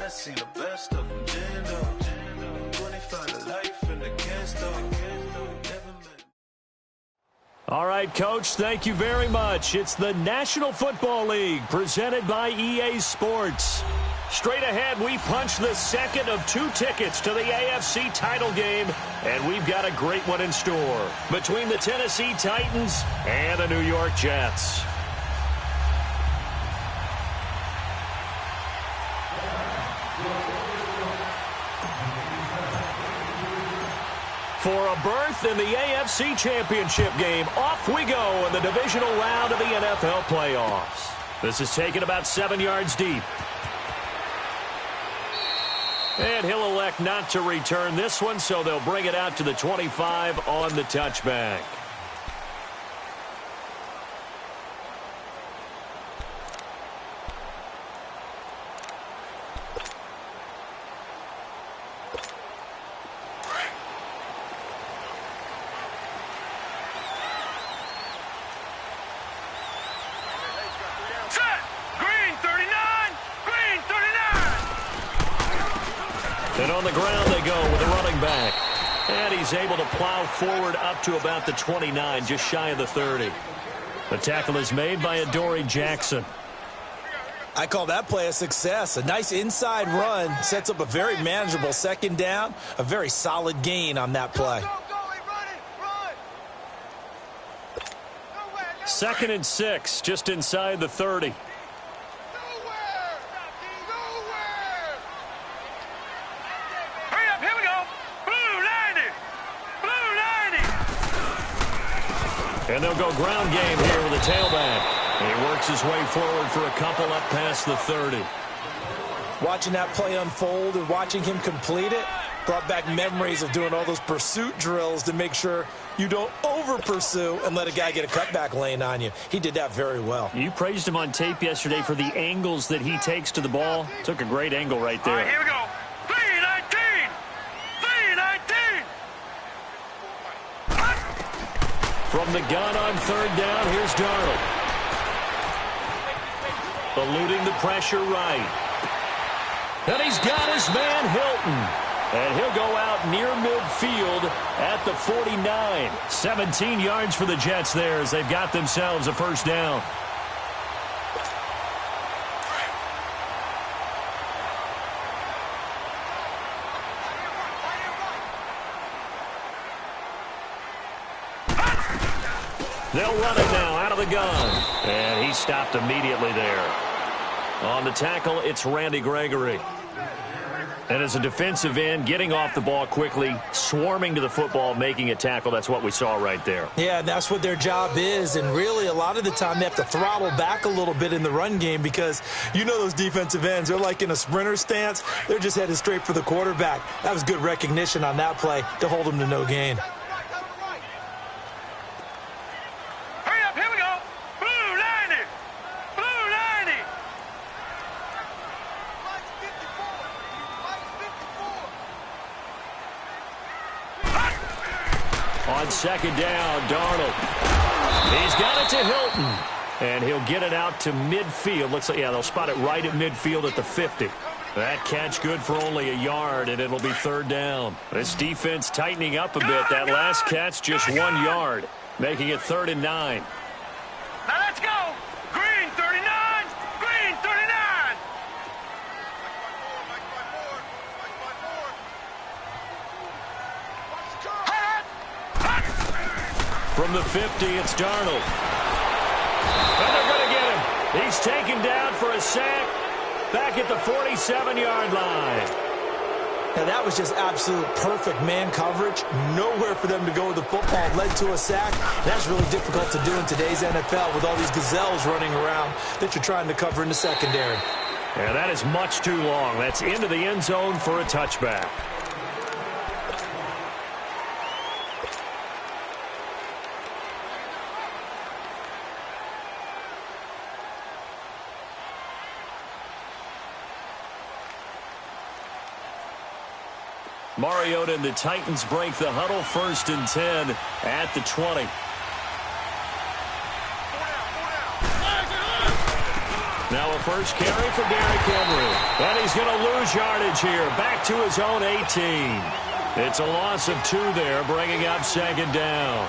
I seen the best of them, Jando. 25 to life and the can't stop. All right, Coach, thank you very much. It's the National Football League presented by EA Sports. Straight ahead, we punch the second of 2 tickets to the AFC title game, and we've got a great one in store between the Tennessee Titans and the New York Jets. For a berth in the AFC Championship game, off we go in the divisional round of the NFL playoffs. This is taken about 7 yards deep. And he'll elect not to return this one, so they'll bring it out to the 25 on the touchback. And on the ground they go with a running back. And he's able to plow forward up to about the 29, just shy of the 30. The tackle is made by Adoree Jackson. I call that play a success. A nice inside run sets up a very manageable second down. A very solid gain on that play. 2nd and 6, just inside the 30. And they'll go ground game here with a tailback. And he works his way forward for a couple up past the 30. Watching that play unfold and watching him complete it brought back memories of doing all those pursuit drills to make sure you don't over-pursue and let a guy get a cutback lane on you. He did that very well. You praised him on tape yesterday for the angles that he takes to the ball. Took a great angle right there. All right, here we go. 3-19! 3-19! From the gun on 3rd down, here's Darnold. Eluding the pressure right. And he's got his man Hilton. And he'll go out near midfield at the 49. 17 yards for the Jets there as they've got themselves a first down. They'll run it now out of the gun. And he stopped immediately there. On the tackle, it's Randy Gregory. And as a defensive end, getting off the ball quickly, swarming to the football, making a tackle, that's what we saw right there. Yeah, that's what their job is. And really, a lot of the time, they have to throttle back a little bit in the run game because you know those defensive ends, they're like in a sprinter stance. They're just headed straight for the quarterback. That was good recognition on that play to hold them to no gain. On 2nd down, Darnold. He's got it to Hilton. And he'll get it out to midfield. Looks like, yeah, they'll spot it right at midfield at the 50. That catch good for only a yard, and it'll be 3rd down. This defense tightening up a bit. That last catch, just 1 yard, making it 3rd and 9. Now let's go. Green 39. Green 39. From the 50, it's Darnold. And they're going to get him. He's taken down for a sack back at the 47-yard line. Now, that was just absolute perfect man coverage. Nowhere for them to go with the football. Led to a sack. That's really difficult to do in today's NFL with all these gazelles running around that you're trying to cover in the secondary. Yeah, that is much too long. That's into the end zone for a touchback. Mariota and the Titans break the huddle, 1st and 10 at the 20. Now a first carry for Derrick Henry. And he's going to lose yardage here. Back to his own 18. It's a loss of 2 there, bringing up second down.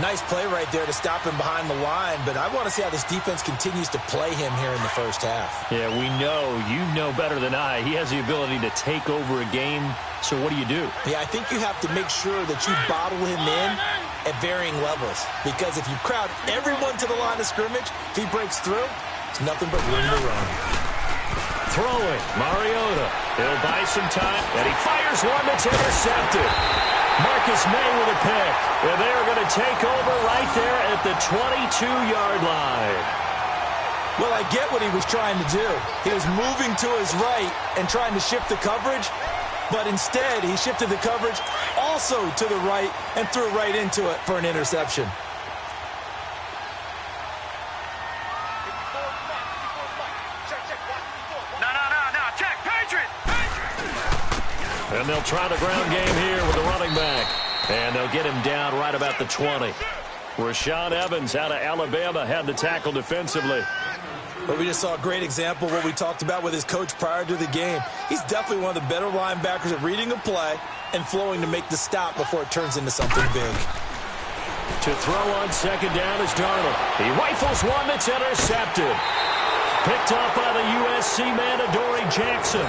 Nice play right there to stop him behind the line, but I want to see how this defense continues to play him here in the first half. Yeah, we know. You know better than I. He has the ability to take over a game, so what do you do? Yeah, I think you have to make sure that you bottle him in at varying levels, because if you crowd everyone to the line of scrimmage, if he breaks through, it's nothing but room to run. Throwing, Mariota. He'll buy some time, and he fires one that's intercepted. Marcus May with a pick. And they are going to take over right there at the 22-yard line. Well, I get what he was trying to do. He was moving to his right and trying to shift the coverage, but instead he shifted the coverage also to the right and threw right into it for an interception. And they'll try the ground game here with the running back. And they'll get him down right about the 20. Rashaan Evans out of Alabama had the tackle defensively. But we just saw a great example of what we talked about with his coach prior to the game. He's definitely one of the better linebackers at reading a play and flowing to make the stop before it turns into something big. To throw on second down is Darnold. He rifles one that's intercepted. Picked off by the USC man, Adoree Jackson.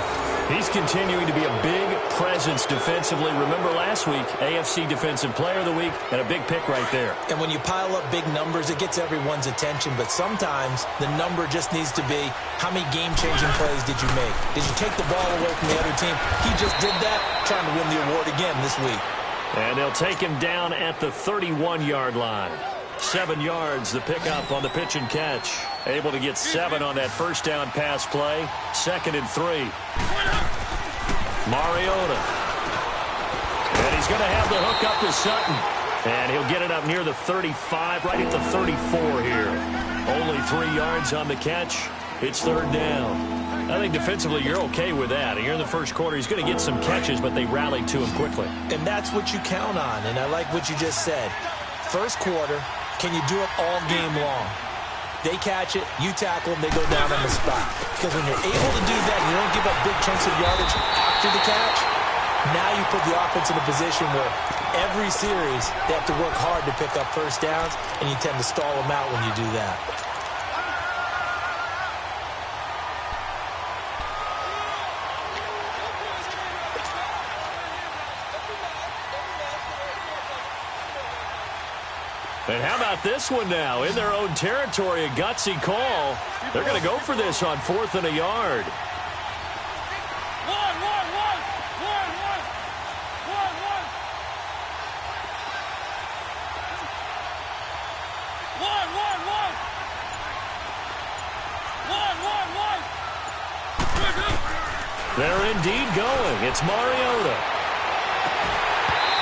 He's continuing to be a big presence defensively. Remember last week, AFC Defensive Player of the Week, and a big pick right there. And when you pile up big numbers, it gets everyone's attention. But sometimes the number just needs to be, how many game-changing plays did you make? Did you take the ball away from the other team? He just did that, trying to win the award again this week. And they'll take him down at the 31-yard line. 7 yards, the pickup on the pitch and catch. Able to get 7 on that first down pass play. 2nd and 3. Mariota. And he's going to have the hook up to Sutton. And he'll get it up near the 35, right at the 34 here. Only 3 yards on the catch. It's 3rd down. I think defensively you're okay with that. Here in the first quarter, he's going to get some catches, but they rallied to him quickly. And that's what you count on, and I like what you just said. First quarter, can you do it all game long? They catch it, you tackle them, they go down on the spot. Because when you're able to do that, you don't give up big chunks of yardage after the catch, now you put the offense in a position where every series they have to work hard to pick up first downs, and you tend to stall them out when you do that. And how about this one now? In their own territory, a gutsy call. They're going to go for this on 4th and a yard. They're indeed going. It's Mariota.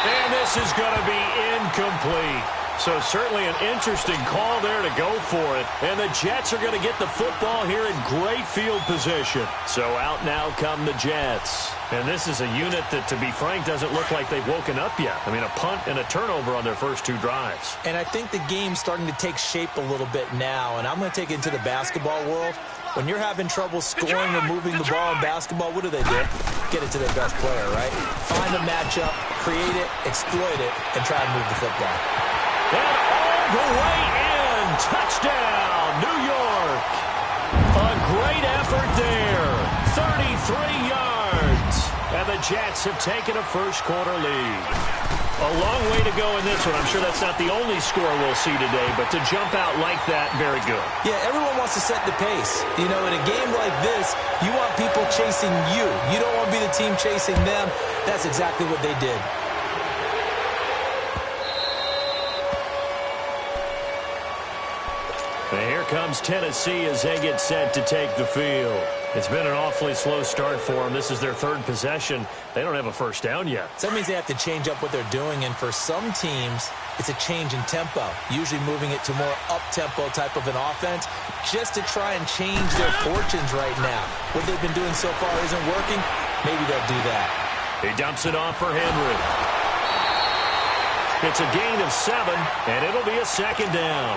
And this is going to be incomplete. So certainly an interesting call there to go for it. And the Jets are going to get the football here in great field position. So out now come the Jets. And this is a unit that, to be frank, doesn't look like they've woken up yet. I mean, a punt and a turnover on their first 2 drives. And I think the game's starting to take shape a little bit now. And I'm going to take it into the basketball world. When you're having trouble scoring or moving the ball in basketball, what do? Get it to their best player, right? Find a matchup, create it, exploit it, and try to move the football. And all the way in. Touchdown, New York. A great effort there. 33 yards. And the Jets have taken a first quarter lead. A long way to go in this one. I'm sure that's not the only score we'll see today, but to jump out like that, very good. Yeah, everyone wants to set the pace. You know, in a game like this, you want people chasing you. You don't want to be the team chasing them. That's exactly what they did. And here comes Tennessee as they get set to take the field. It's been an awfully slow start for them. This is their 3rd possession. They don't have a first down yet. So that means they have to change up what they're doing, and for some teams, it's a change in tempo, usually moving it to more up-tempo type of an offense, just to try and change their fortunes right now. What they've been doing so far isn't working. Maybe they'll do that. He dumps it off for Henry. It's a gain of 7, and it'll be a 2nd down.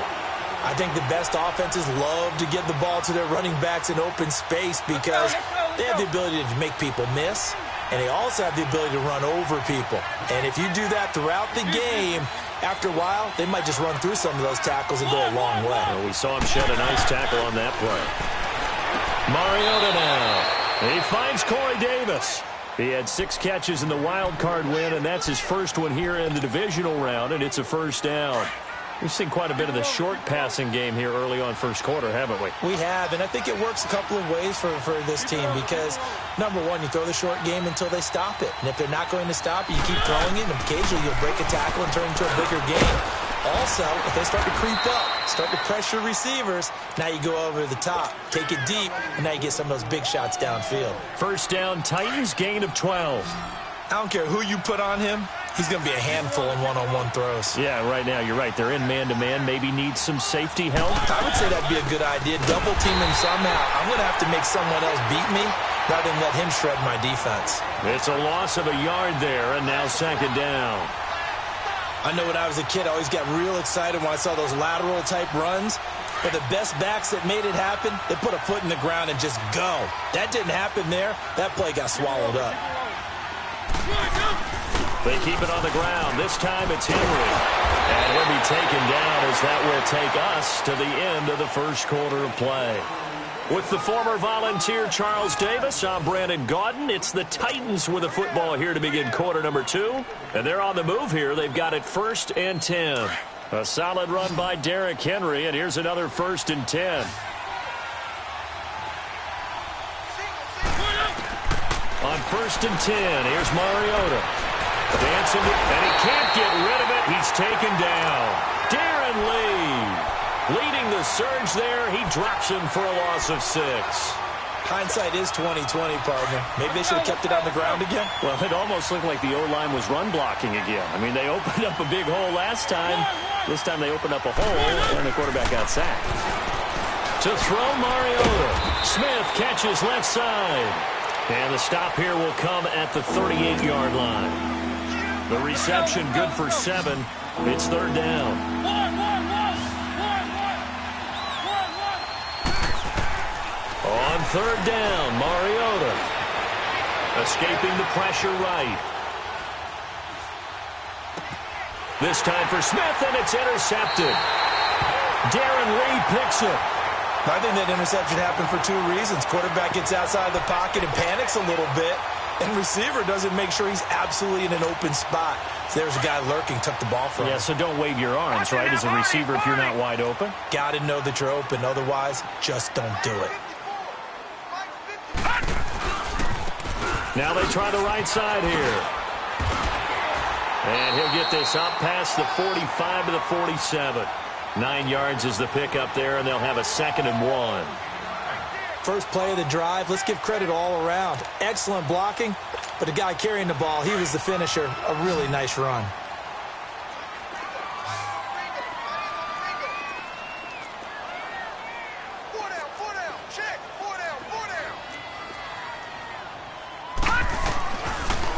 I think the best offenses love to get the ball to their running backs in open space because they have the ability to make people miss, and they also have the ability to run over people. And if you do that throughout the game, after a while, they might just run through some of those tackles and go a long way. Well, we saw him shed a nice tackle on that play. Mariota now. He finds Corey Davis. He had 6 catches in the wild card win, and that's his first one here in the divisional round, and it's a first down. We've seen quite a bit of the short passing game here early on first quarter, haven't we? We have, and I think it works a couple of ways for this team because, number one, you throw the short game until they stop it. And if they're not going to stop it, you keep throwing it, and occasionally you'll break a tackle and turn into a bigger game. Also, if they start to creep up, start to pressure receivers, now you go over the top, take it deep, and now you get some of those big shots downfield. First down, Titans, gain of 12. I don't care who you put on him. He's going to be a handful in one-on-one throws. Yeah, right now, you're right. They're in man-to-man. Maybe need some safety help. I would say that'd be a good idea. Double team him somehow. I'm going to have to make someone else beat me rather than let him shred my defense. It's a loss of a yard there, and now second down. I know when I was a kid, I always got real excited when I saw those lateral-type runs. But the best backs that made it happen, they put a foot in the ground and just go. That didn't happen there. That play got swallowed up. They keep it on the ground. This time it's Henry. And he'll be taken down as that will take us to the end of the first quarter of play. With the former Volunteer Charles Davis, I'm Brandon Gaudin. It's the Titans with the football here to begin quarter number 2. And they're on the move here. They've got it 1st and 10. A solid run by Derrick Henry, and here's another 1st and 10. On 1st and 10, here's Mariota. Dancing, and he can't get rid of it. He's taken down. Darren Lee leading the surge there. He drops him for a loss of 6. Hindsight is 20/20, partner. Maybe they should have kept it on the ground again. Well, it almost looked like the O-line was run blocking again. I mean, they opened up a big hole last time. This time they opened up a hole, and the quarterback got sacked. To throw, Mariota. Smith catches left side. And the stop here will come at the 38-yard line. The reception good for 7. It's 3rd down. On 3rd down, Mariota. Escaping the pressure right. This time for Smith, and it's intercepted. Darren Lee picks it. I think that interception happened for 2 reasons. Quarterback gets outside the pocket and panics a little bit, and receiver doesn't make sure he's absolutely in an open spot. So there's a guy lurking, took the ball from him. Yeah, so don't wave your arms, right, as a receiver if you're not wide open. Got to know that you're open. Otherwise, just don't do it. Now they try the right side here. And he'll get this up past the 45 to the 47. 9 yards is the pickup there, and they'll have a 2nd and 1. First play of the drive, let's give credit all around. Excellent blocking, but the guy carrying the ball, he was the finisher. A really nice run.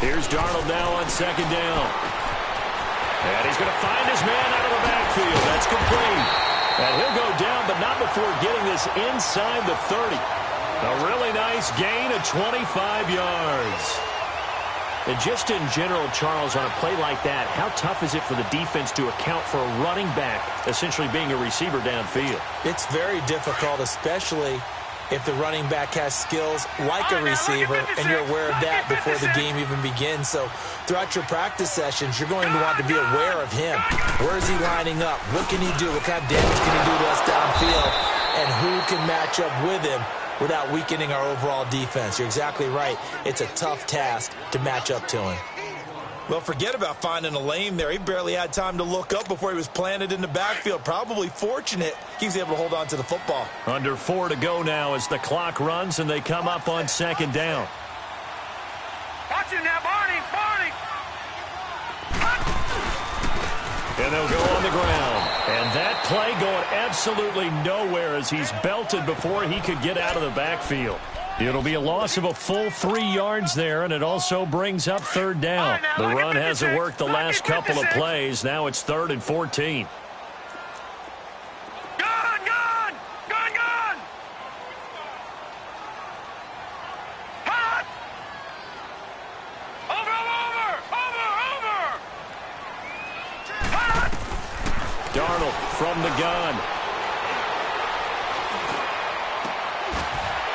Here's Darnold now on 2nd down. And he's going to find his man out of the backfield. That's complete. And he'll go down, but not before getting this inside the 30. A really nice gain of 25 yards. And just in general, Charles, on a play like that, how tough is it for the defense to account for a running back essentially being a receiver downfield? It's very difficult, especially if the running back has skills like a receiver, and you're aware of that before the game even begins. So throughout your practice sessions, you're going to want to be aware of him. Where is he lining up? What can he do? What kind of damage can he do to us downfield? And who can match up with him without weakening our overall defense? You're exactly right. It's a tough task to match up to him. Well, forget about finding a lane there. He barely had time to look up before he was planted in the backfield. Probably fortunate he was able to hold on to the football. Under 4 to go now as the clock runs, and they come up on 2nd down. Watch him now, Barney! And they'll go on the ground. And that play going absolutely nowhere as he's belted before he could get out of the backfield. It'll be a loss of a full 3 yards there, and it also brings up 3rd down. The run hasn't worked the last couple of plays. Now it's 3rd and 14. Go! Darnold from the gun.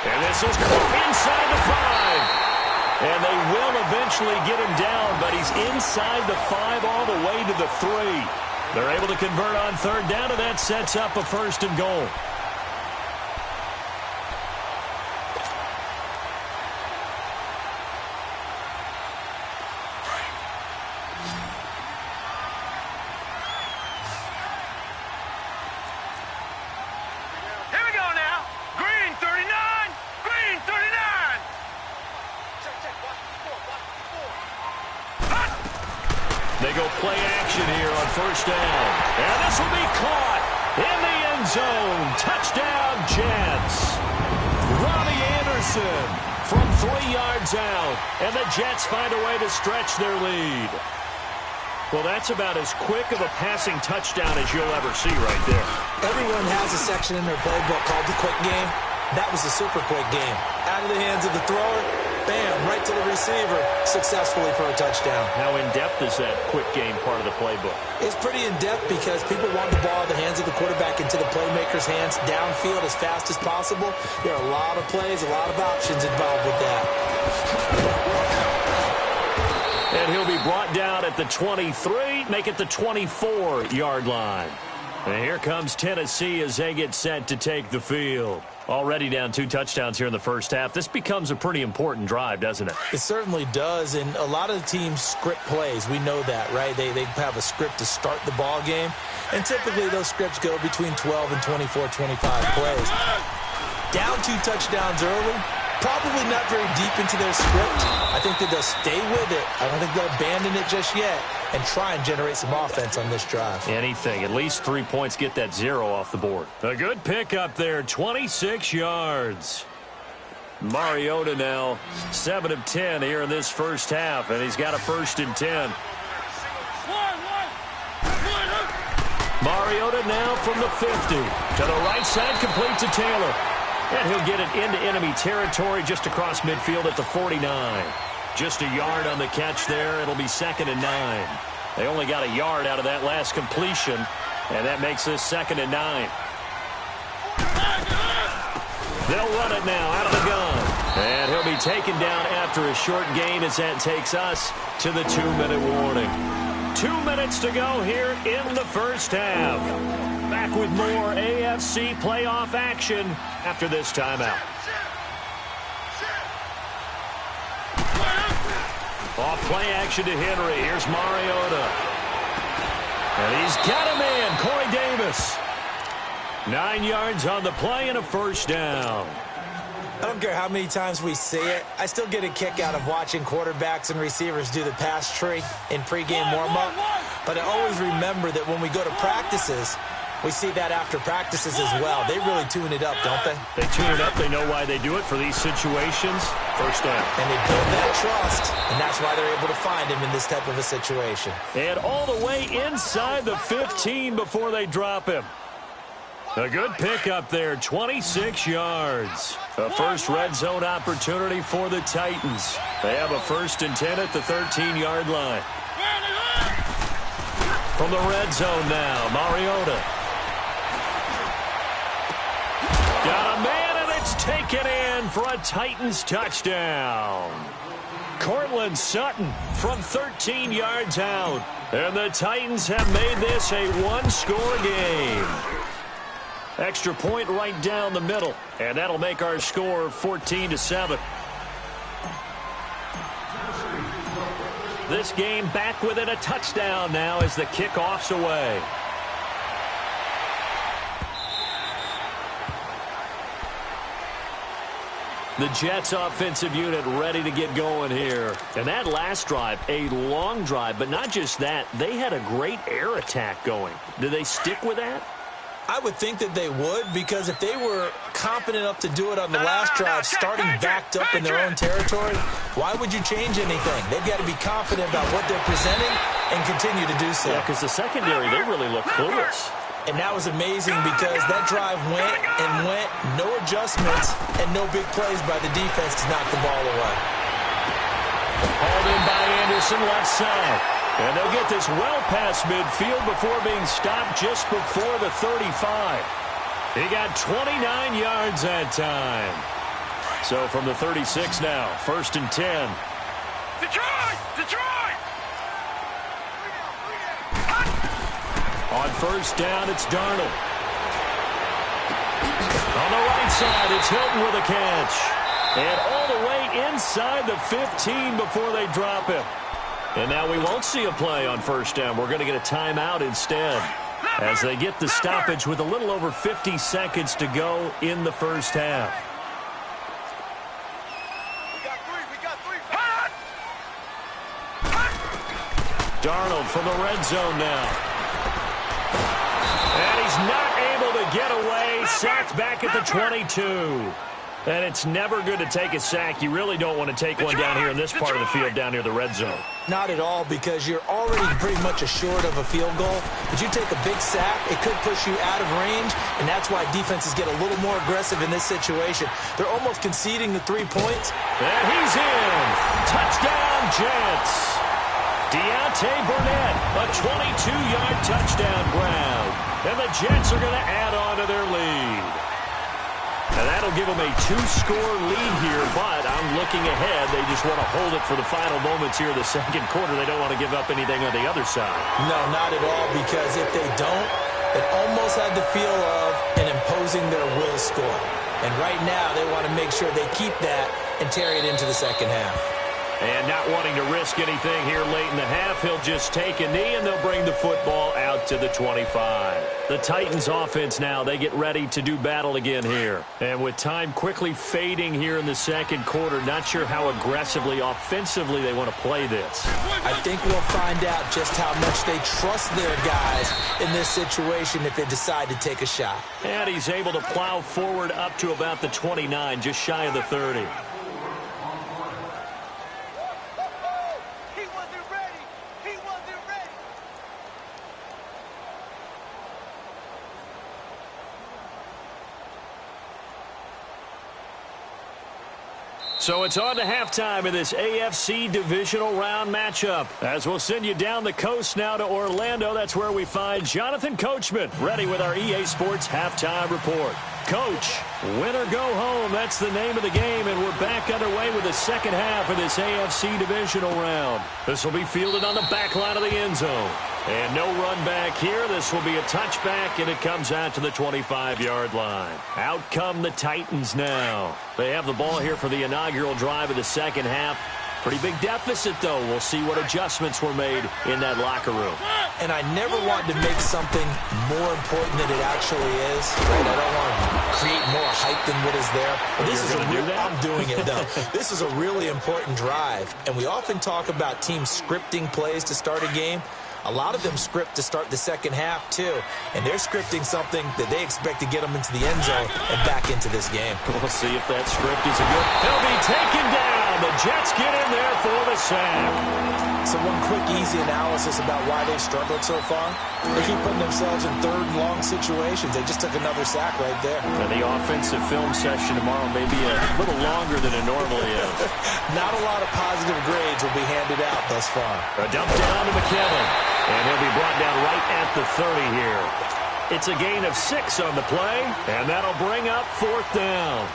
And this is inside the 5. And they will eventually get him down, but he's inside the 5 all the way to the 3. They're able to convert on third down, and that sets up a first and goal. They go play action here on first down. And this will be caught in the end zone. Touchdown, Jets. Robbie Anderson from 3 yards out. And the Jets find a way to stretch their lead. Well, that's about as quick of a passing touchdown as you'll ever see right there. Everyone has a section in their playbook called the quick game. That was a super quick game. Out of the hands of the thrower, bam, right to the receiver, successfully for a touchdown. How in-depth is that quick game part of the playbook? It's pretty in-depth because people want the ball in the hands of the quarterback into the playmaker's hands downfield as fast as possible. There are a lot of plays, a lot of options involved with that. And he'll be brought down at the 23, make it the 24-yard line. And here comes Tennessee as they get set to take the field. Already down 2 touchdowns here in the first half. This becomes a pretty important drive, doesn't it? It certainly does, and a lot of the teams script plays. We know that, right? They have a script to start the ball game, and typically those scripts go between 12 and 24, 25 plays. Down 2 touchdowns early, probably not very deep into their script. I think that they'll stay with it. I don't think they'll abandon it just yet and try and generate some offense on this drive. Anything. At least 3 points, get that 0 off the board. A good pick up there, 26 yards. Mariota now 7 of 10 here in this first half, and he's got a first and 10. Mariota now from the 50 to the right side, complete to Taylor. And he'll get it into enemy territory just across midfield at the 49. Just a yard on the catch there. It'll be 2nd and 9. They only got a yard out of that last completion, and that makes this 2nd and 9. They'll run it now out of the gun. And he'll be taken down after a short gain as that takes us to the 2-minute warning. 2 minutes to go here in the first half. Back with more AFC playoff action after this timeout. Off play action to Henry. Here's Mariota. And he's got him in. Corey Davis. 9 yards on the play and a first down. I don't care how many times we see it. I still get a kick out of watching quarterbacks and receivers do the pass tree in pregame warm-up. But I always remember that when we go to practices, we see that after practices as well. They really tune it up, don't they? They tune it up. They know why they do it for these situations. First down. And they build that trust, and that's why they're able to find him in this type of a situation. And all the way inside the 15 before they drop him. A good pickup there, 26 yards. A first red zone opportunity for the Titans. They have a 1st and 10 at the 13-yard line. From the red zone now, Mariota. Got a man, and it's taken in for a Titans touchdown. Cortland Sutton from 13 yards out. And the Titans have made this a one-score game. Extra point right down the middle. And that'll make our score 14-7. This game back within a touchdown now as the kickoff's away. The Jets offensive unit ready to get going here. And that last drive, a long drive, but not just that, they had a great air attack going. Do they stick with that? I would think that they would, because if they were confident enough to do it on the last drive, starting backed up in their own territory, why would you change anything? They've got to be confident about what they're presenting and continue to do so. Yeah, because the secondary, they really look clueless. And that was amazing because that drive went and went, no adjustments, and no big plays by the defense to knock the ball away. Hauled in by Anderson, left side. And they'll get this well past midfield before being stopped just before the 35. He got 29 yards that time. So from the 36 now, 1st and 10. Detroit! Detroit! On 1st down, it's Darnold. On the right side, it's Hilton with a catch. And all the way inside the 15 before they drop him. And now we won't see a play on 1st down. We're going to get a timeout instead, as they get the stoppage with a little over 50 seconds to go in the 1st half. Darnold from the red zone now. And he's not able to get away. Sacked back at the 22. And it's never good to take a sack. You really don't want to take one down here in this part of the field, down near the red zone. Not at all, because you're already pretty much assured of a field goal. But you take a big sack, it could push you out of range, and that's why defenses get a little more aggressive in this situation. They're almost conceding the 3 points. And he's in. Touchdown, Jets. Deontay Burnett, a 22-yard touchdown grab. And the Jets are going to add on to their lead. And that'll give them a 2-score lead here, but I'm looking ahead. They just want to hold it for the final moments here in the 2nd quarter. They don't want to give up anything on the other side. No, not at all, because if they don't, it almost had the feel of an imposing their will score. And right now, they want to make sure they keep that and carry it into the 2nd half. And not wanting to risk anything here late in the half, he'll just take a knee, and they'll bring the football out to the 25. The Titans offense now, they get ready to do battle again here. And with time quickly fading here in the 2nd quarter, not sure how aggressively, offensively they want to play this. I think we'll find out just how much they trust their guys in this situation if they decide to take a shot. And he's able to plow forward up to about the 29, just shy of the 30. So it's on to halftime in this AFC divisional round matchup. As we'll send you down the coast now to Orlando, that's where we find Jonathan Coachman, ready with our EA Sports halftime report. Coach, win or go home, that's the name of the game, and we're back underway with the 2nd half of this AFC divisional round. This will be fielded on the back line of the end zone. And no run back here. This will be a touchback, and it comes out to the 25-yard line. Out come the Titans now. They have the ball here for the inaugural drive of the 2nd half. Pretty big deficit, though. We'll see what adjustments were made in that locker room. And I never want to make something more important than it actually is. Right? I don't want to create more hype than what is there. But this is I'm doing it, though. This is a really important drive. And we often talk about teams scripting plays to start a game. A lot of them script to start the 2nd half, too. And they're scripting something that they expect to get them into the end zone and back into this game. We'll see if that script is a good. They'll be taken down. The Jets get in there for the sack. So one quick, easy analysis about why they've struggled so far. They keep putting themselves in 3rd and long situations. They just took another sack right there. And the offensive film session tomorrow may be a little longer than it normally is. Not a lot of positive grades will be handed out thus far. A dump down to McKinnon. And he'll be brought down right at the 30 here. It's a gain of 6 on the play, and that'll bring up 4th down.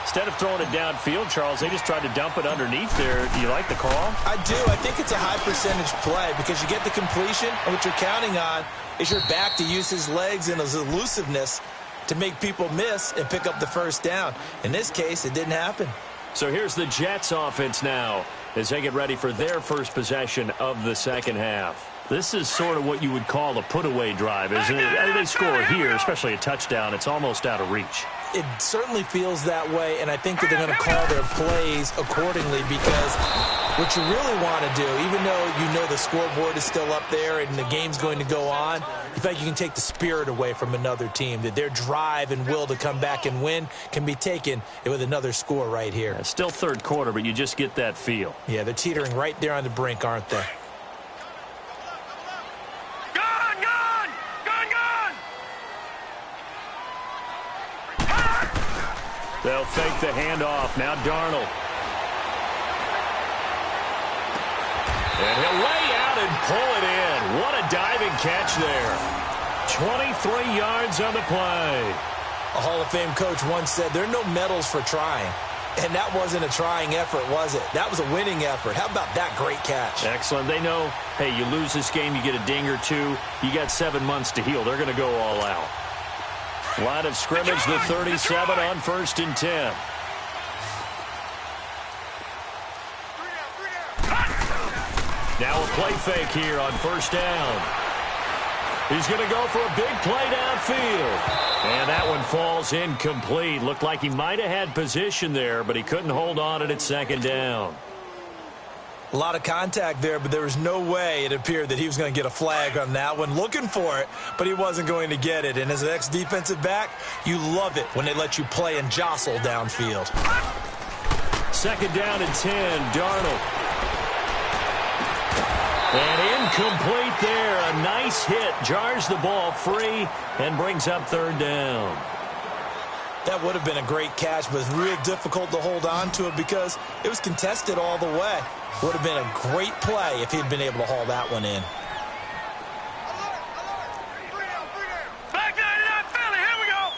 Instead of throwing it downfield, Charles, they just tried to dump it underneath there. Do you like the call? I do. I think it's a high percentage play because you get the completion, and what you're counting on is your back to use his legs and his elusiveness to make people miss and pick up the 1st down. In this case, it didn't happen. So here's the Jets offense now as they get ready for their first possession of the 2nd half. This is sort of what you would call a put-away drive, isn't it? They score here, especially a touchdown. It's almost out of reach. It certainly feels that way, and I think that they're going to call their plays accordingly because what you really want to do, even though you know the scoreboard is still up there and the game's going to go on, in fact, you can take the spirit away from another team, that their drive and will to come back and win can be taken with another score right here. It's still 3rd quarter, but you just get that feel. Yeah, they're teetering right there on the brink, aren't they? They'll fake the handoff. Now Darnold. And he'll lay out and pull it in. What a diving catch there. 23 yards on the play. A Hall of Fame coach once said, there are no medals for trying. And that wasn't a trying effort, was it? That was a winning effort. How about that great catch? Excellent. They know, hey, you lose this game, you get a ding or two. You got 7 months to heal. They're going to go all out. Line of scrimmage, the 37 on 1st and 10. Now a play fake here on 1st down. He's going to go for a big play downfield. And that one falls incomplete. Looked like he might have had position there, but he couldn't hold on at 2nd down. A lot of contact there, but there was no way it appeared that he was going to get a flag on that one. Looking for it, but he wasn't going to get it. And as an ex-defensive back, you love it when they let you play and jostle downfield. 2nd down and 10, Darnold. And incomplete there. A nice hit. Jars the ball free and brings up 3rd down. That would have been a great catch, but it's real difficult to hold on to it because it was contested all the way. Would have been a great play if he'd been able to haul that one in. Back 99 Philly, here we go.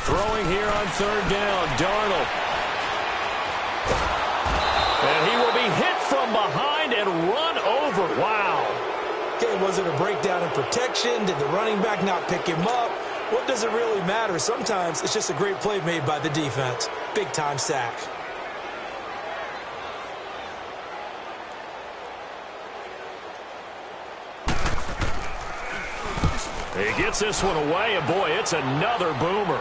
Throwing here on 3rd down, Darnold. And he will be hit from behind and run over. Wow. Okay, was it a breakdown in protection? Did the running back not pick him up? What does it really matter? Sometimes it's just a great play made by the defense. Big-time sack. He gets this one away, and boy, it's another boomer.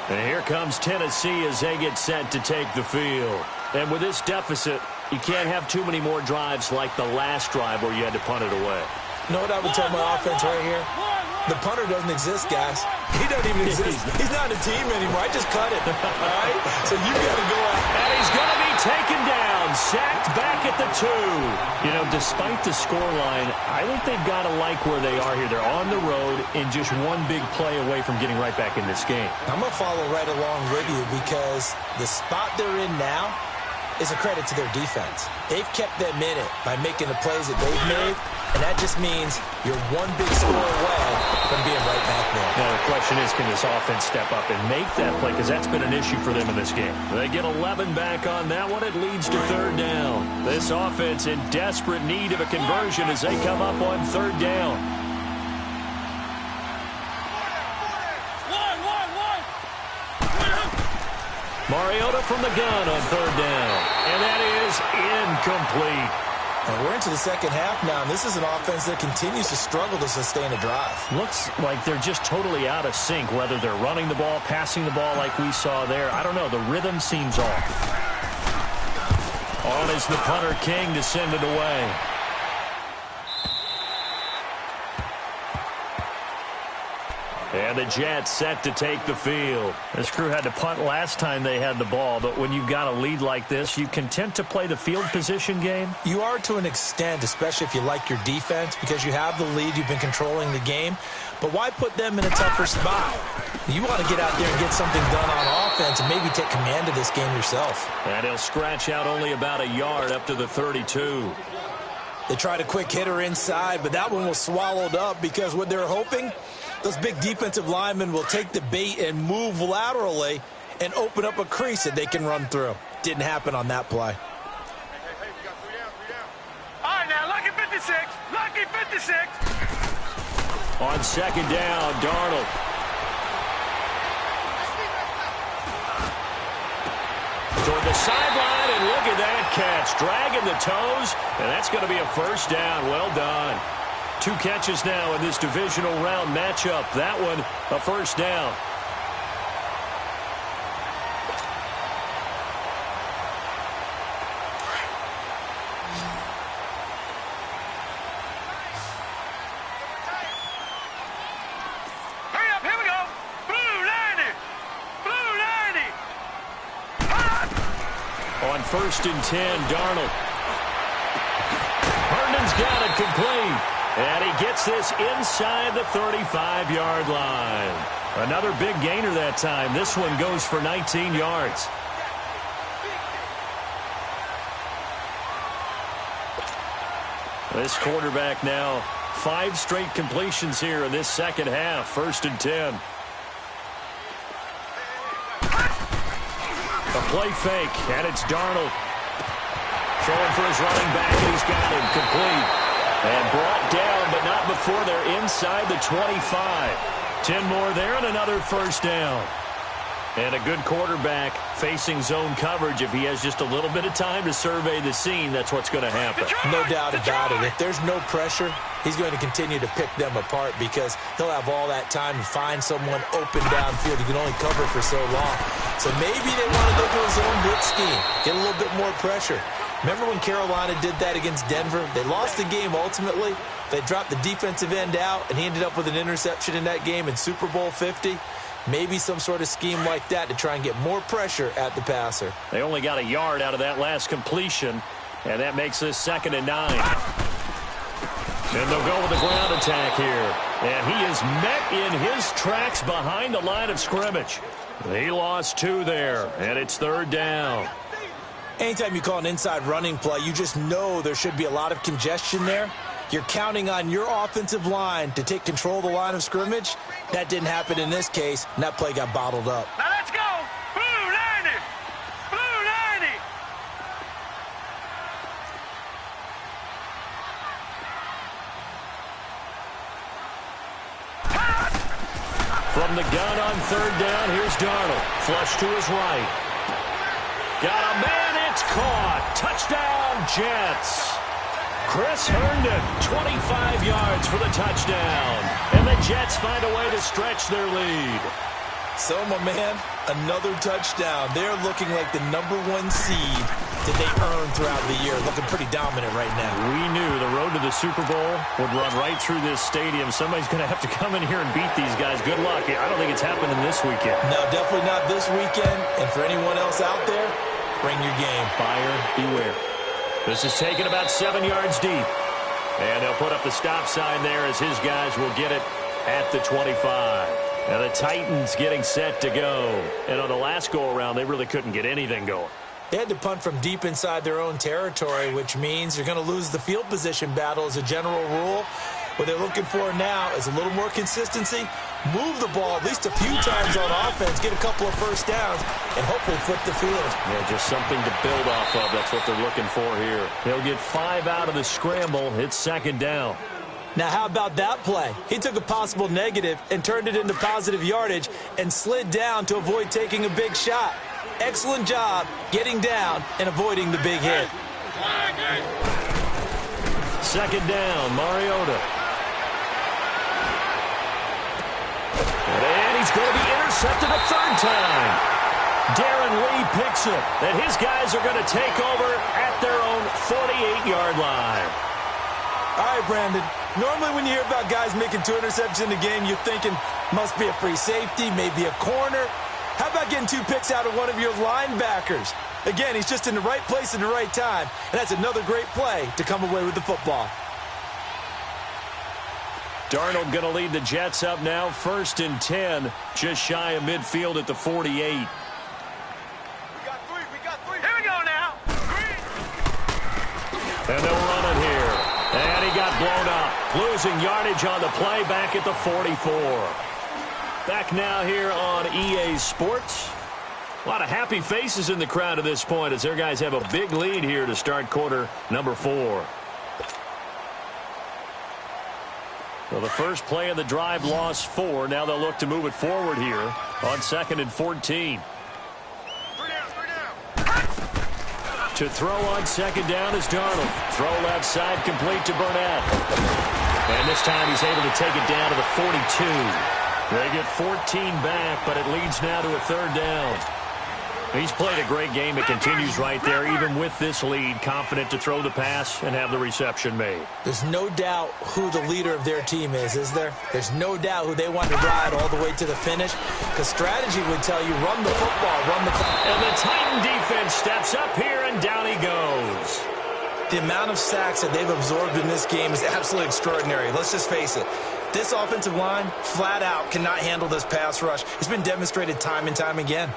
And here comes Tennessee as they get set to take the field. And with this deficit, you can't have too many more drives like the last drive where you had to punt it away. You know what I would tell my offense right here? The punter doesn't exist, guys. He doesn't even exist. He's not a team anymore. I just cut it. All right? So you got to go out. And he's going to be taken down. Sacked back at the 2. You know, despite the scoreline, I think they've got to like where they are here. They're on the road and just one big play away from getting right back in this game. I'm going to follow right along with you because the spot they're in now is a credit to their defense. They've kept them in it by making the plays that they've made, and that just means you're one big score away from being right back there. Now, the question is, can this offense step up and make that play? Because that's been an issue for them in this game. They get 11 back on that one. It leads to 3rd down. This offense in desperate need of a conversion as they come up on 3rd down. Mariota from the gun on 3rd down. And that is incomplete. And we're into the 2nd half now, and this is an offense that continues to struggle to sustain a drive. Looks like they're just totally out of sync, whether they're running the ball, passing the ball like we saw there. I don't know. The rhythm seems off. On is the punter, King, to send it away. And the Jets set to take the field. This crew had to punt last time they had the ball, but when you've got a lead like this, you content to play the field position game? You are to an extent, especially if you like your defense, because you have the lead, you've been controlling the game. But why put them in a tougher spot? You want to get out there and get something done on offense and maybe take command of this game yourself. And he'll scratch out only about a yard up to the 32. They tried a quick hitter inside, but that one was swallowed up because what they're hoping, those big defensive linemen will take the bait and move laterally and open up a crease that they can run through. Didn't happen on that play. All right, now, lucky 56. Lucky 56. On 2nd down, Darnold. Toward the sideline, and look at that catch. Dragging the toes, and that's going to be a 1st down. Well done. 2 catches now in this divisional round matchup. That one, a 1st down. Hurry up, here we go. Blue 90. Blue 90. On 1st and 10, Darnold. Herndon's got it complete. And he gets this inside the 35-yard line. Another big gainer that time. This one goes for 19 yards. This quarterback now 5 straight completions here in this second half. 1st and 10. A play fake, and it's Darnold. Throwing for his running back, and he's got him complete. And brought down, but not before they're inside the 25. 10 more there and another 1st down. And a good quarterback facing zone coverage. If he has just a little bit of time to survey the scene, that's what's going to happen. No doubt about it. If there's no pressure, he's going to continue to pick them apart because he'll have all that time to find someone open downfield. He can only cover for so long. So maybe they want to go to his own blitz scheme, get a little bit more pressure. Remember when Carolina did that against Denver? They lost the game ultimately. They dropped the defensive end out, and he ended up with an interception in that game in Super Bowl 50. Maybe some sort of scheme like that to try and get more pressure at the passer. They only got a yard out of that last completion, and that makes this 2nd and 9. And they'll go with the ground attack here. And he is met in his tracks behind the line of scrimmage. He lost 2 there, and it's 3rd down. Anytime you call an inside running play, you just know there should be a lot of congestion there. You're counting on your offensive line to take control of the line of scrimmage. That didn't happen in this case, and that play got bottled up. Now let's go. Blue 90. Blue 90. From the gun on 3rd down, here's Darnold. Flush to his right. Got a man, it's caught. Touchdown, Jets. Chris Herndon, 25 yards for the touchdown. And the Jets find a way to stretch their lead. So, my man, another touchdown. They're looking like the #1 seed that they earned throughout the year. Looking pretty dominant right now. We knew the road to the Super Bowl would run right through this stadium. Somebody's going to have to come in here and beat these guys. Good luck. I don't think it's happening this weekend. No, definitely not this weekend. And for anyone else out there, bring your game. Buyer beware. This is taken about 7 yards deep. And they'll put up the stop sign there as his guys will get it at the 25. And the Titans getting set to go. And on the last go-around, they really couldn't get anything going. They had to punt from deep inside their own territory, which means you're going to lose the field position battle as a general rule. What they're looking for now is a little more consistency, move the ball at least a few times on offense, get a couple of 1st downs, and hopefully flip the field. Yeah, just something to build off of. That's what they're looking for here. They'll get 5 out of the scramble. It's 2nd down. Now, how about that play? He took a possible negative and turned it into positive yardage and slid down to avoid taking a big shot. Excellent job getting down and avoiding the big hit. 2nd down, Mariota. And he's going to be intercepted a 3rd time. Darren Lee picks it, and his guys are going to take over at their own 48-yard line. All right, Brandon. Normally when you hear about guys making 2 interceptions in a game, you're thinking must be a free safety, maybe a corner. How about getting 2 picks out of one of your linebackers? Again, he's just in the right place at the right time, and that's another great play to come away with the football. Darnold going to lead the Jets up now, 1st and 10, just shy of midfield at the 48. We got 3. Here we go now. 3. And they'll run it here. And he got blown up. Losing yardage on the play back at the 44. Back now here on EA Sports. A lot of happy faces in the crowd at this point as their guys have a big lead here to start quarter number 4. So the first play of the drive lost 4. Now they'll look to move it forward here on 2nd and 14. To throw on 2nd down is Darnold. Throw left side complete to Burnett. And this time he's able to take it down to the 42. They get 14 back, but it leads now to a 3rd down. He's played a great game. It continues right there, even with this lead, confident to throw the pass and have the reception made. There's no doubt who the leader of their team is there? There's no doubt who they want to ride all the way to the finish, because strategy would tell you run the football, run the clock. And the Titan defense steps up here, and down he goes. The amount of sacks that they've absorbed in this game is absolutely extraordinary. Let's just face it. This offensive line, flat out, cannot handle this pass rush. It's been demonstrated time and time again.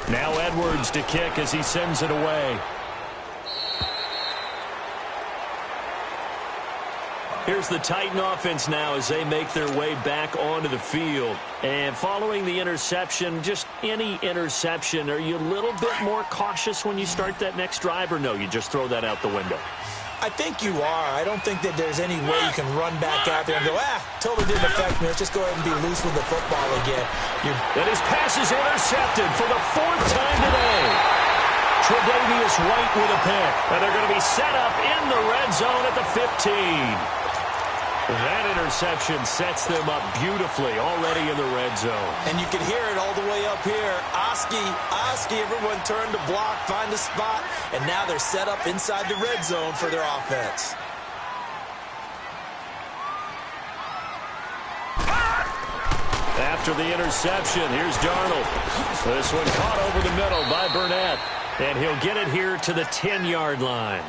Now Edwards to kick as he sends it away. Here's the Titan offense now as they make their way back onto the field. And following the interception, just any interception, are you a little bit more cautious when you start that next drive, or no, you just throw that out the window? I think you are. I don't think that there's any way you can run back out there and go, totally didn't affect me. Let's just go ahead and be loose with the football again. And his pass is intercepted for the 4th time today. Tre'Davious White with a pick. And they're going to be set up in the red zone at the 15. That interception sets them up beautifully already in the red zone. And you can hear it all the way up here. Oski, everyone turned to block, find a spot, and now they're set up inside the red zone for their offense. After the interception, here's Darnold. This one caught over the middle by Burnett. And he'll get it here to the 10-yard line.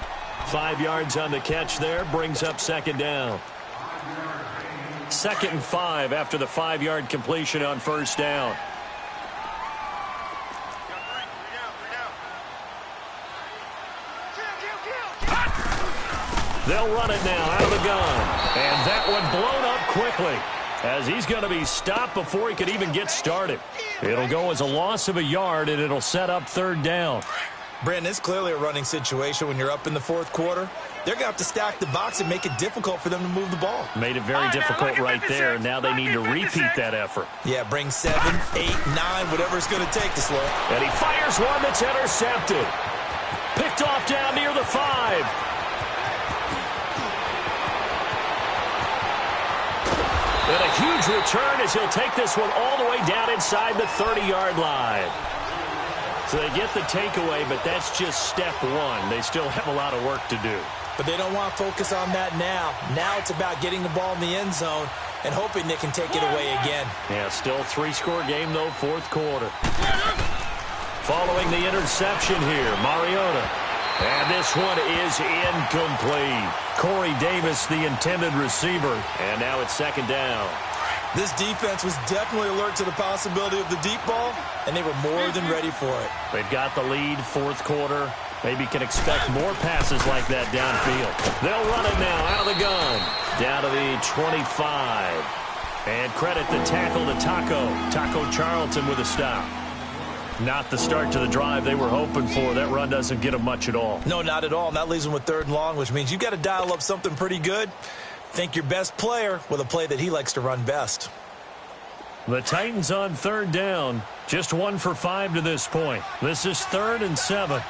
5 yards on the catch there, brings up 2nd down. 2nd and 5 after the 5-yard completion on 1st down. They'll run it now out of the gun. And that one blown up quickly as he's going to be stopped before he could even get started. It'll go as a loss of a yard, and it'll set up 3rd down. Brandon, it's clearly a running situation when you're up in the 4th quarter. They're going to have to stack the box and make it difficult for them to move the ball. Made it very difficult right there. Now they need to repeat that effort. Yeah, bring 7, 8, 9, whatever it's going to take to slow it. And he fires one that's intercepted. Picked off down near the 5. And a huge return as he'll take this one all the way down inside the 30-yard line. So they get the takeaway, but that's just step 1. They still have a lot of work to do. But they don't want to focus on that now. Now it's about getting the ball in the end zone and hoping they can take it away again. Yeah, still 3-score game, though, 4th quarter. Following the interception here, Mariota. And this one is incomplete. Corey Davis, the intended receiver. And now it's 2nd down. This defense was definitely alert to the possibility of the deep ball, and they were more than ready for it. They've got the lead, 4th quarter. Maybe can expect more passes like that downfield. They'll run it now out of the gun. Down to the 25. And credit the tackle to Taco Charlton with a stop. Not the start to the drive they were hoping for. That run doesn't get them much at all. No, not at all. And that leaves them with 3rd and long, which means you've got to dial up something pretty good. Think your best player with a play that he likes to run best. The Titans on 3rd down. Just 1 for 5 to this point. This is 3rd and 7.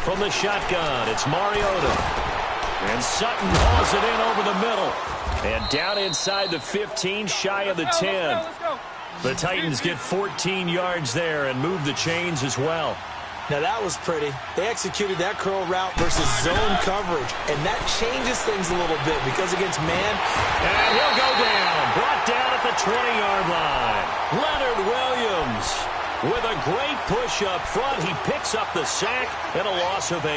From the shotgun, it's Mariota. And Sutton hauls it in over the middle. And down inside the 15, shy of the 10. The Titans get 14 yards there and move the chains as well. Now that was pretty. They executed that curl route versus zone coverage. And that changes things a little bit because against man. And he'll go down. Brought down at the 20-yard line. Leonard Williams with a great push up front. He picks up the sack and a loss of 8.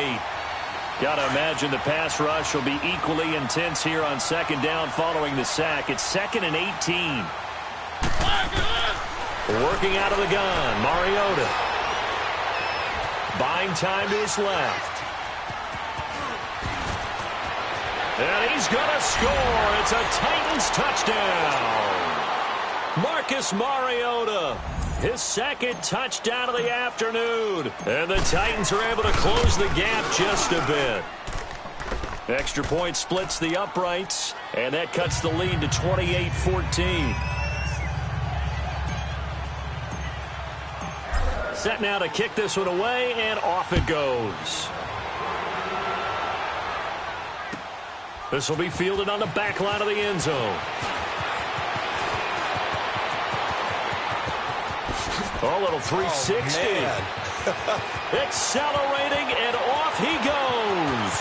Got to imagine the pass rush will be equally intense here on 2nd down following the sack. It's 2nd and 18. Working out of the gun, Mariota. Buying time to his left. And he's going to score. It's a Titans touchdown. Marcus Mariota, his 2nd touchdown of the afternoon. And the Titans are able to close the gap just a bit. Extra point splits the uprights, and that cuts the lead to 28-14. Set now to kick this one away, and off it goes. This will be fielded on the back line of the end zone. A little 360. Accelerating, and off he goes.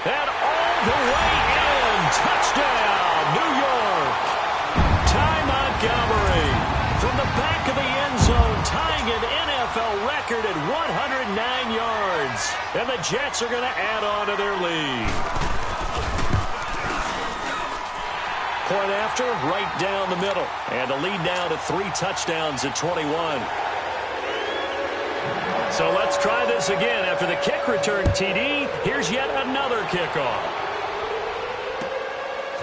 And all the way in. Touchdown, New York. Ty Montgomery from the back of the end zone, tying an NFL record at 109 yards. And the Jets are going to add on to their lead. Point after, right down the middle. And the lead now to 3 touchdowns at 21. So let's try this again. After the kick return TD, here's yet another kickoff.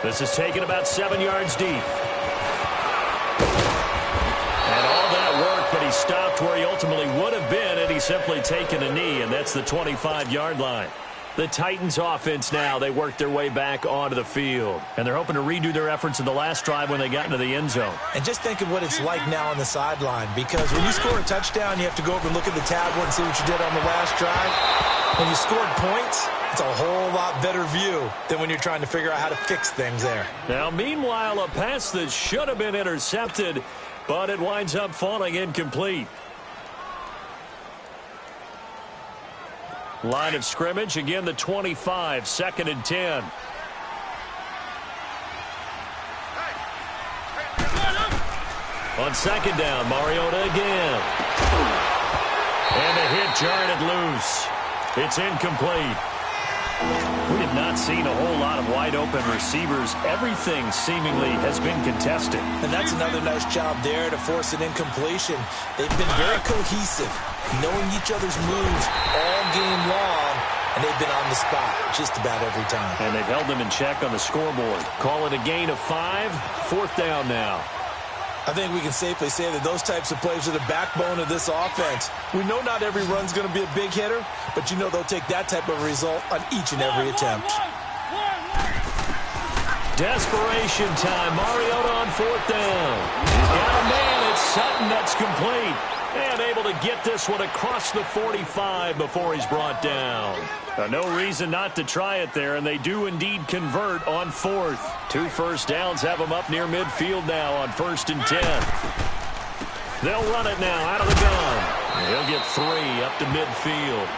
This is taken about 7 yards deep. And all that work, but he stopped where he ultimately would have been had he simply taken a knee, and that's the 25-yard line. The Titans offense now, they work their way back onto the field. And they're hoping to redo their efforts in the last drive when they got into the end zone. And just think of what it's like now on the sideline, because when you score a touchdown, you have to go over and look at the tablet and see what you did on the last drive. When you scored points, it's a whole lot better view than when you're trying to figure out how to fix things there. Now, meanwhile, a pass that should have been intercepted, but it winds up falling incomplete. Line of scrimmage, again the 25, 2nd and 10. On 2nd down, Mariota again. And the hit jarred loose. It's incomplete. We have not seen a whole lot of wide-open receivers. Everything seemingly has been contested. And that's another nice job there to force an incompletion. They've been very cohesive, knowing each other's moves all game long, and they've been on the spot just about every time. And they've held them in check on the scoreboard. Call it a gain of 5, 4th down now. I think we can safely say that those types of plays are the backbone of this offense. We know not every run's going to be a big hitter, but you know they'll take that type of result on each and every attempt. Desperation time. Mariota on 4th down. He's got a man. It's Sutton that's complete. And able to get this one across the 45 before he's brought down. No reason not to try it there, and they do indeed convert on 4th. 2 first downs have them up near midfield now on 1st and 10. They'll run it now out of the gun. He'll get 3 up to midfield.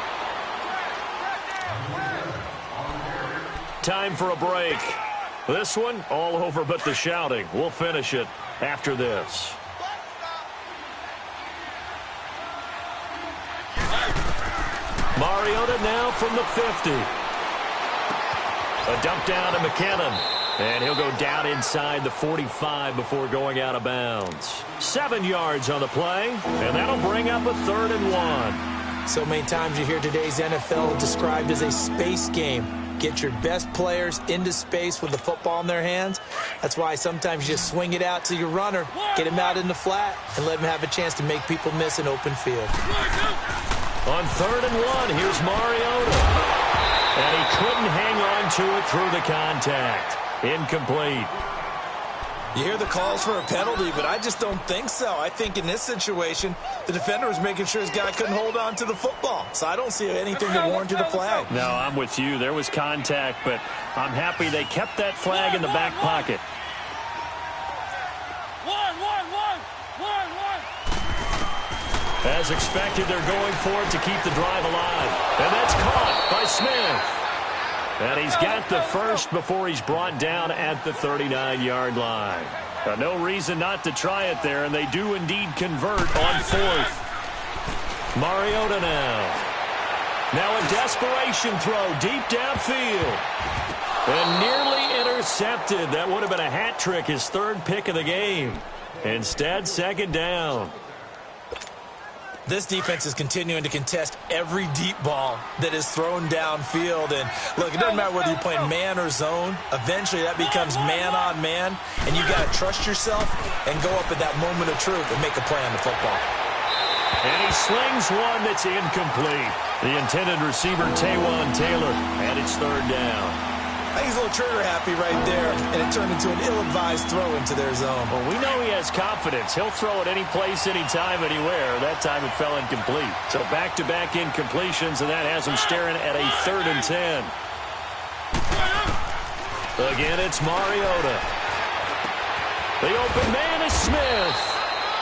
Time for a break. This one, all over but the shouting. We'll finish it after this. Mariota now from the 50. A dump down to McKinnon. And he'll go down inside the 45 before going out of bounds. 7 yards on the play, and that'll bring up a 3rd and 1. So many times you hear today's NFL described as a space game. Get your best players into space with the football in their hands. That's why sometimes you just swing it out to your runner, get him out in the flat, and let him have a chance to make people miss an open field. On 3rd and 1, here's Mariota. And he couldn't hang on to it through the contact. Incomplete. You hear the calls for a penalty, but I just don't think so. I think in this situation, the defender was making sure his guy couldn't hold on to the football. So I don't see anything that warranted a flag. No, I'm with you. There was contact, but I'm happy they kept that flag in the back pocket. As expected, they're going for it to keep the drive alive. And that's caught by Smith. And he's got the first before he's brought down at the 39-yard line. No reason not to try it there, and they do indeed convert on 4th. Mariota now. Now a desperation throw deep downfield. And nearly intercepted. That would have been a hat trick, his 3rd pick of the game. Instead, 2nd down. This defense is continuing to contest every deep ball that is thrown downfield. And, look, it doesn't matter whether you're playing man or zone. Eventually, that becomes man on man. And you got to trust yourself and go up at that moment of truth and make a play on the football. And he slings one that's incomplete. The intended receiver, Taywan Taylor, and it's 3rd down. I think he's a little trigger happy right there, and it turned into an ill-advised throw into their zone. Well, we know he has confidence. He'll throw it any place, anytime, anywhere. That time it fell incomplete. So back-to-back incompletions, and that has him staring at a 3rd and 10. Again, it's Mariota. The open man is Smith.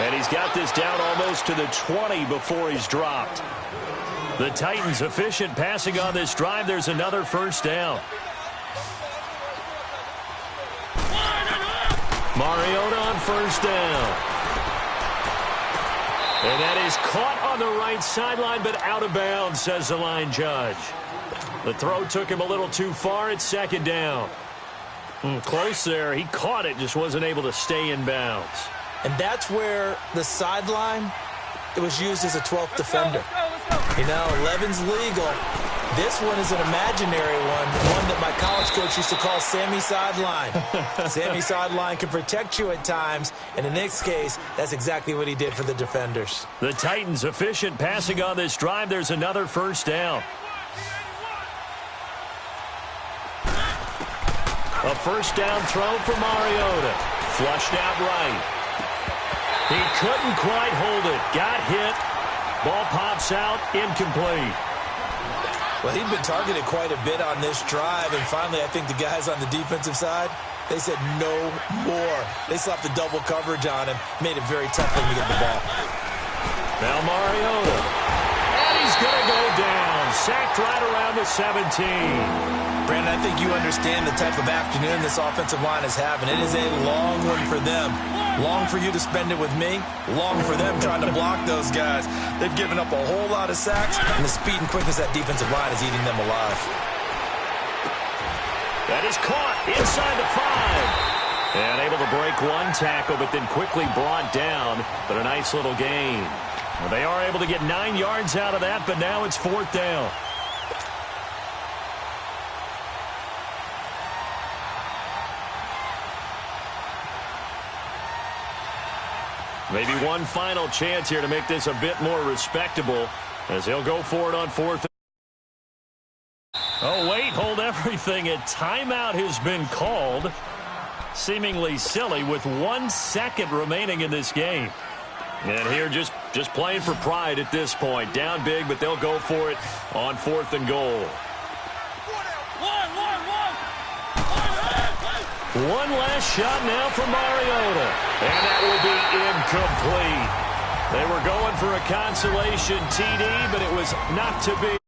And he's got this down almost to the 20 before he's dropped. The Titans efficient passing on this drive. There's another 1st down. Mariota on 1st down. And that is caught on the right sideline, but out of bounds, says the line judge. The throw took him a little too far. It's 2nd down. Close there. He caught it, just wasn't able to stay in bounds. And that's where the sideline, it was used as a 12th defender. You know, 11's legal. This one is an imaginary one that my college coach used to call Sammy Sideline. Sammy Sideline can protect you at times, and in this case, that's exactly what he did for the defenders. The Titans efficient passing on this drive. There's another first down. A first down throw for Mariota. Flushed out right. He couldn't quite hold it. Got hit. Ball pops out. Incomplete. Well, he'd been targeted quite a bit on this drive, and finally I think the guys on the defensive side, they said no more. They slapped the double coverage on him, made it very tough for him to get the ball. Now Mariota. And he's going to go down. Sacked right around the 17. Brandon, I think you understand the type of afternoon this offensive line is having. It is a long one for them. Long for you to spend it with me. Long for them trying to block those guys. They've given up a whole lot of sacks, and the speed and quickness of that defensive line is eating them alive. That is caught inside the 5. And able to break one tackle, but then quickly brought down. But a nice little gain. Well, they are able to get 9 yards out of that, but now it's 4th down. Maybe one final chance here to make this a bit more respectable as they'll go for it on 4th. Oh, wait, hold everything. A timeout has been called. Seemingly silly with 1 second remaining in this game. And here just playing for pride at this point. Down big, but they'll go for it on 4th and goal. One last shot now for Mariota. And that will be incomplete. They were going for a consolation TD, but it was not to be.